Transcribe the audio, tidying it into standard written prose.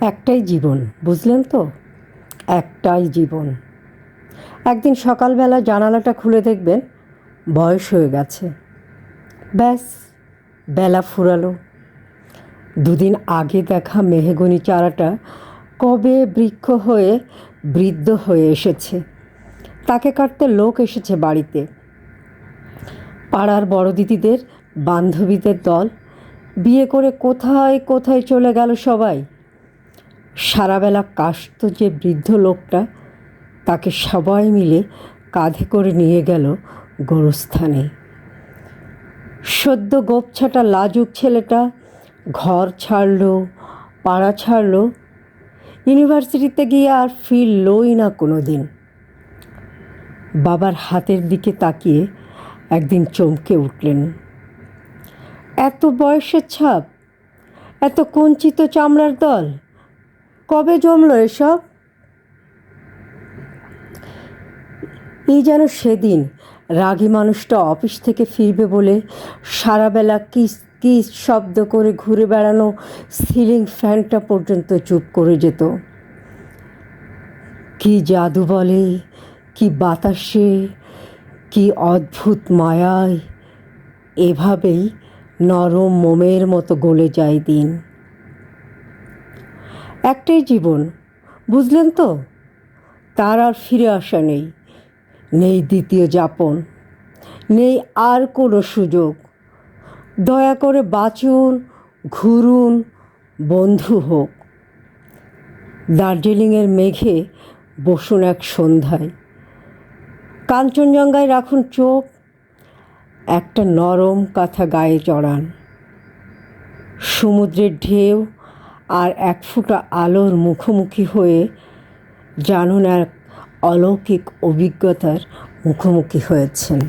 একটাই জীবন, বুঝলেন তো? একটাই জীবন। একদিন সকালবেলা জানালাটা খুলে দেখবেন বয়স হয়ে গেছে। ব্যাস, বেলা ফুরালো। দুদিন আগে দেখা মেহগনি চারাটা কবে বৃক্ষ হয়ে বৃদ্ধ হয়ে এসেছে। তাকে কাটতে লোক এসেছে বাড়িতে। পাড়ার বড় দিদিদের বান্ধবীদের দল বিয়ে করে কোথায় কোথায় চলে গেল সবাই। সারাবেলা কাশত যে বৃদ্ধ লোকটা, তাকে সবাই মিলে কাঁধে করে নিয়ে গেল গোরস্থানে। সদ্য গোপছাটা লাজুক ছেলেটা ঘর ছাড়ল, পাড়া ছাড়ল, ইউনিভার্সিটিতে গিয়ে আর ফিরলই না কোনো দিন। বাবার হাতের দিকে তাকিয়ে একদিন চমকে উঠলেন। এত বয়সের ছাপ, এত কুঞ্চিত চামড়ার দল, কবে জমলো এসব? এই যেন সেদিন রাগী মানুষটা অফিস থেকে ফিরবে বলে সারাবেলা কিস কিস শব্দ করে ঘুরে বেড়ানো সিলিং ফ্যানটা পর্যন্ত চুপ করে যেত। কি জাদু বলে, কি বাতাসে, কি অদ্ভুত মায়ায় এভাবেই নরম মোমের মতো গলে যায় দিন। একটাই জীবন, বুঝলেন তো? তার আর ফিরে আসা নেই, নেই দ্বিতীয় যাপন, নেই আর কোনো সুযোগ। দয়া করে বাঁচুন, ঘুরুন, বন্ধু হোক। দার্জিলিংয়ের মেঘে বসুন এক সন্ধ্যায়, কাঞ্চনজঙ্ঘায় রাখুন চোখ, একটা নরম কাঁথা গায়ে জড়ান। সমুদ্রের ঢেউ আর এক ফোঁটা আলোর মুখোমুখি হয়ে জানুন এক অলৌকিক অভিজ্ঞতার মুখোমুখি হয়েছেন।